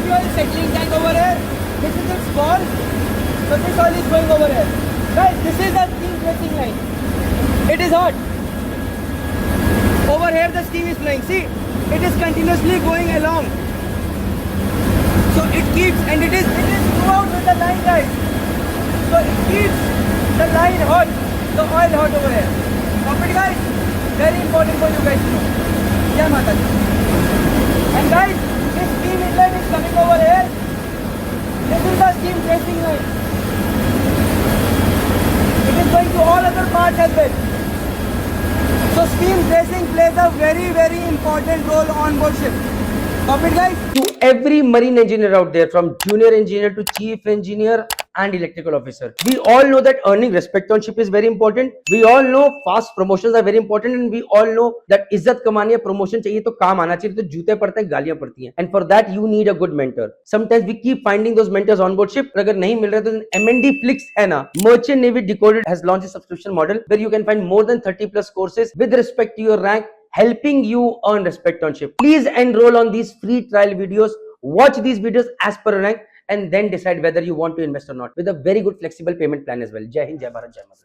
fuel settling tank over here. This is its ball. So this oil is going over here. Guys, this is the steam pressing line. It is hot. Over here the steam is flowing. See, it is continuously going along. So it keeps, and it is throughout with the line, guys. So it keeps the line hot, the oil hot over here. Copy, guys? Very important for you guys to know. Jai Mata Di. And guys, this steam inlet is coming over here. This is the steam pressing line. It is going to all other parts as well. So steam pressing plays a very, very important role on board ship. Copy, guys? To every marine engineer out there, from junior engineer to chief engineer and electrical officer, we all know that earning respect on ship is very important. We all know fast promotions are very important, and we all know that इज्जत कमानी है, promotion चाहिए तो काम आना चाहिए, तो जूते पड़ते हैं, गालियां पड़ती हैं, and for that you need a good mentor. Sometimes we keep finding those mentors on board ship. अगर नहीं मिल रहे तो MND Flix है ना, Merchant Navy Decoded has launched a subscription model where you can find more than 30 plus courses with respect to your rank, helping you earn respect on ship. Please enroll on these free trial videos. Watch these videos as per rank and then decide whether you want to invest or not, with a very good flexible payment plan as well. Jai Hind, Jai Bharat, Jai Mata.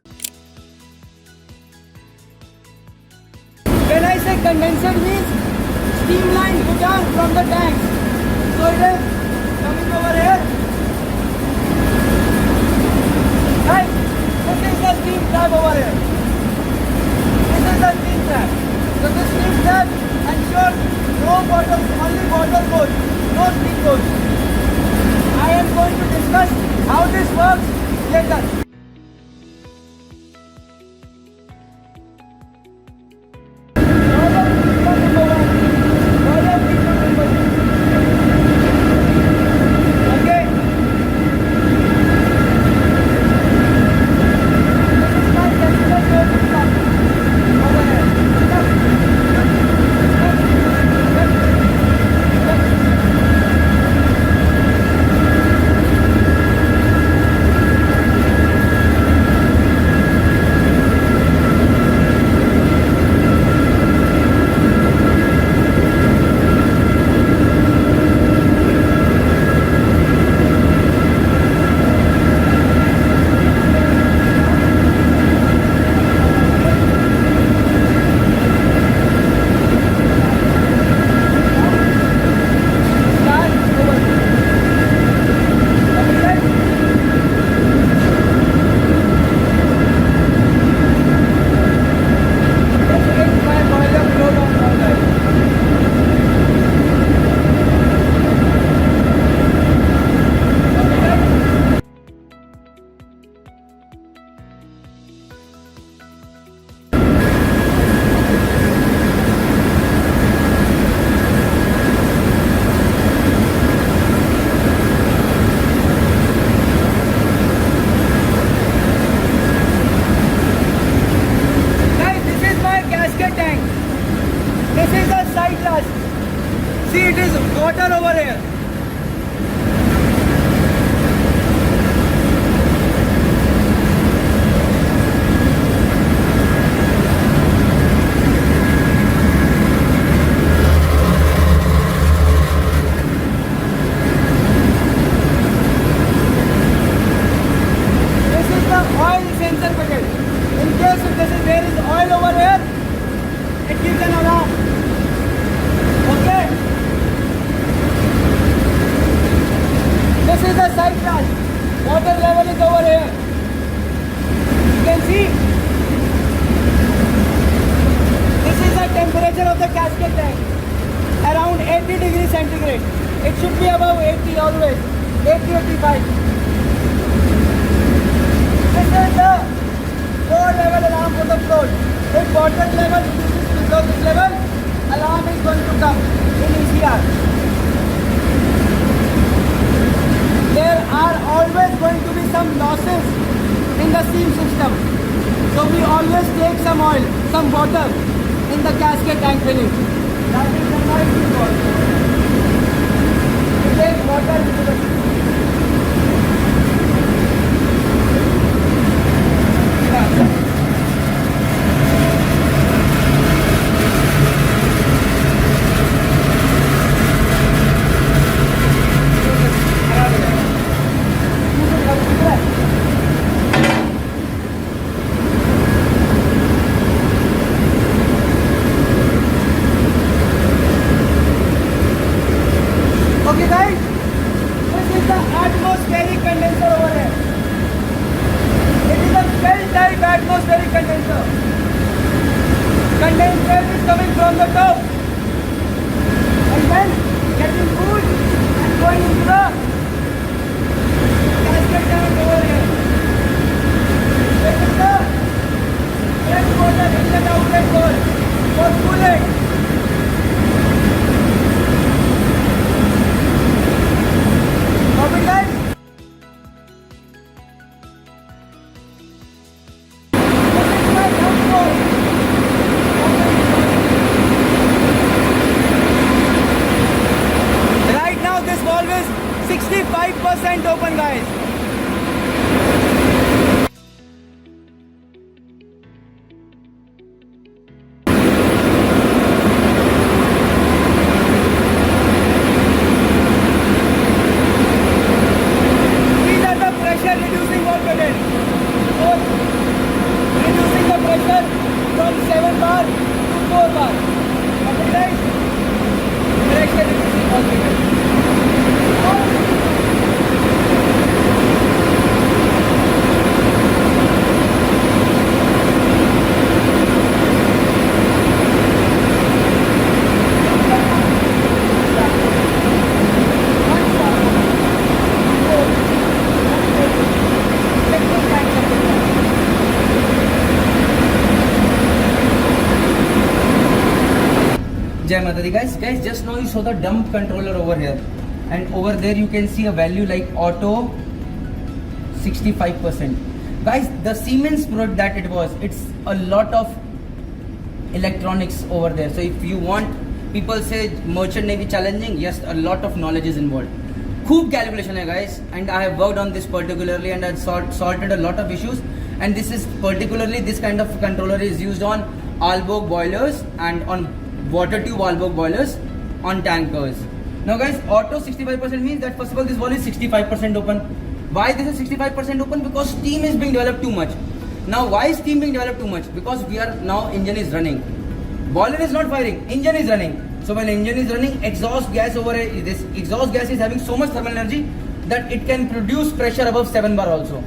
When I say condenser means streamlined butane from the tanks. So it is coming over here. Right? This is the steam trap over here. This is the steam trap. So this steam trap ensures no bottle, only water goes, no steam goes. I am going to discuss how this works later. See, it is water over here. This is the oil sensor bucket. In case if there is oil over here, it gives an alarm. Okay. This is the side flash. Water level is over here. You can see. This is the temperature of the gasket tank. Around 80 degrees centigrade. It should be above 80 always. 80-85. This is the floor level alarm for the float. If water level reduces below this level, alarm is going to come in ECR. There are always going to be some losses in the steam system. So we always take some oil, some water in the gasket tank filling. That is the right default. We take water into the Okay guys, this is the atmospheric condenser over here. It is a bell-type atmospheric condenser. Condenser is coming from the top and then getting cooled and going into the gasket tank over here. This is the fresh water inlet outlet valve for cooling. Copy guys? This is my dump valve. Right now this valve is 65% open guys. These are the pressure reducing valve buttons. So reducing the pressure from 7 bar to 4 bar. Okay guys? Pressure reducing valve buttons. Jai Mata Di guys, just now you saw the dump controller over here, and over there you can see a value like auto 65%. Guys, the Siemens product that it was, it's a lot of electronics over there. So if you want, people say merchant navy challenging, yes, a lot of knowledge is involved. खूब calculation है guys, and I have worked on this particularly and I sorted a lot of issues. And this is particularly, this kind of controller is used on Aalborg boilers and on water tube Aalborg boilers on tankers. Now guys, auto 65% means that first of all this valve is 65% open. Why this is 65% open? Because steam is being developed too much. Now why is steam being developed too much? Because we are now, engine is running. Boiler is not firing, engine is running. So when engine is running, exhaust gas over here, this exhaust gas is having so much thermal energy that it can produce pressure above 7 bar also.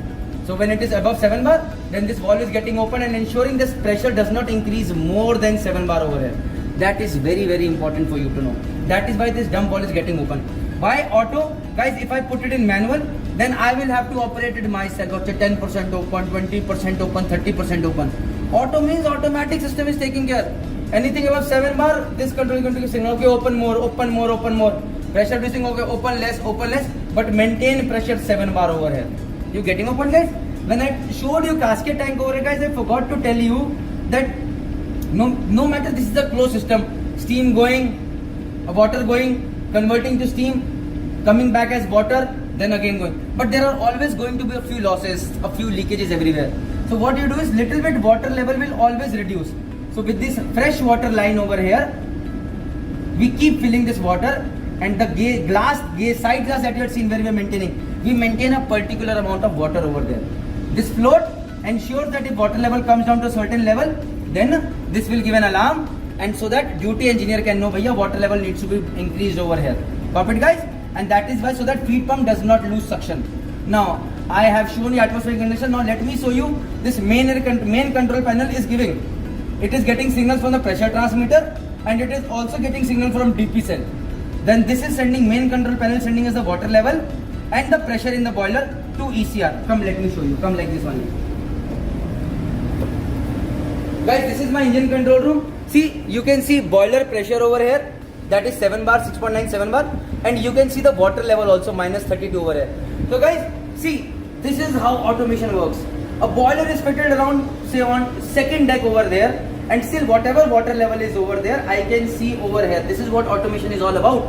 So when it is above 7 bar, then this valve is getting open and ensuring this pressure does not increase more than 7 bar over here. That is very, very important for you to know. That is why this dump valve is getting open. Why auto? Guys, if I put it in manual, then I will have to operate it myself. Okay, 10% open, 20% open, 30% open. Auto means automatic system is taking care. Anything above 7 bar, this control is going to give signal. Okay, open more, open more, open more. Pressure reducing, okay, open less, but maintain pressure 7 bar over here. You getting open guys? When I showed you casket tank over here guys, I forgot to tell you that no matter this is a closed system, steam going, water going, converting to steam, coming back as water, then again going. But there are always going to be a few losses, a few leakages everywhere. So what you do is little bit water level will always reduce. So with this fresh water line over here, we keep filling this water, and the side glass that you had seen where we are maintaining, we maintain a particular amount of water over there. This float ensures that if water level comes down to a certain level, then this will give an alarm, and so that duty engineer can know, bhaiya, water level needs to be increased over here. Got it guys? And that is why, so that feed pump does not lose suction. Now I have shown you atmospheric condition. Now let me show you this main control panel is giving. It is getting signals from the pressure transmitter, and it is also getting signal from DP cell. Then this is sending, main control panel sending us the water level and the pressure in the boiler to ECR. Come, let me show you. Come like this only. Guys, this is my engine control room. See, you can see boiler pressure over here. That is 7 bar, 6.97 bar. And you can see the water level also -32 over here. So guys, see, this is how automation works. A boiler is fitted around, say, on second deck over there, and still whatever water level is over there, I can see over here. This is what automation is all about.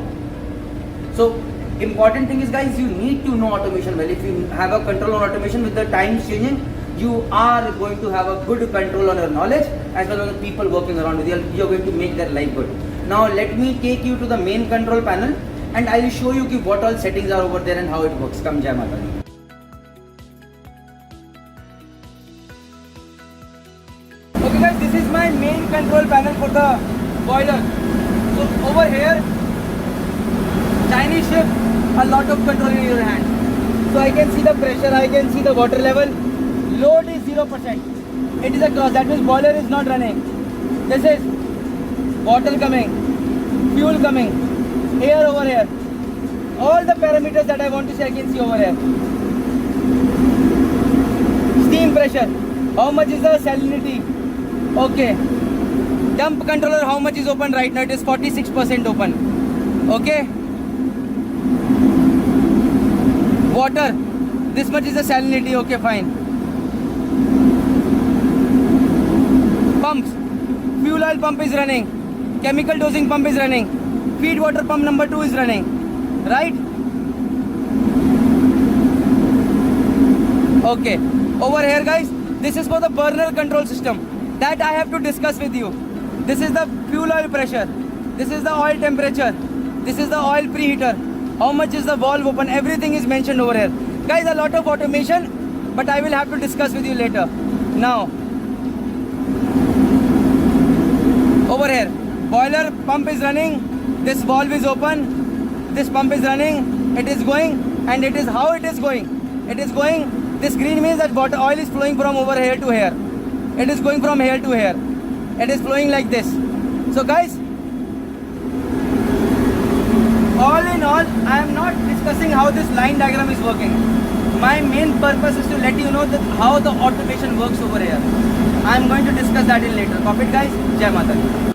So important thing is guys, you need to know automation well. If you have a control on automation, with the times changing, you are going to have a good control on your knowledge as well as the people working around with you. You're going to make their life good. Now let me take you to the main control panel, and I will show you what all settings are over there and how it works. Come, Jai Mata Di. Okay guys, this is my main control panel for the boiler. So over here, Chinese every ship a lot of control in your hand. So I can see the pressure, I can see the water level. Load is 0%. It is a cross, that means boiler is not running. This is water coming, fuel coming, air over here. All the parameters that I want to see I can see over here. Steam pressure, how much is the salinity? Okay. Dump controller, how much is open right now? It is 46% open. Okay. Water, this much is the salinity. Okay, fine. Pumps, fuel oil pump is running, chemical dosing pump is running, feed water pump number 2 is running, right? Okay. Over here, guys, this is for the burner control system that I have to discuss with you. This is the fuel oil pressure, this is the oil temperature, this is the oil preheater, how much is the valve open, everything is mentioned over here. Guys, a lot of automation, but I will have to discuss with you later. Now, over here, boiler pump is running, this valve is open, this pump is running, it is going, and it is how it is going. It is going, this green means that water oil is flowing from over here to here. It is going from here to here. It is flowing like this. So guys, all in all, I am not discussing how this line diagram is working. My main purpose is to let you know that how the automation works over here. I am going to discuss that in later. Copy it, guys. Jai Mata Di.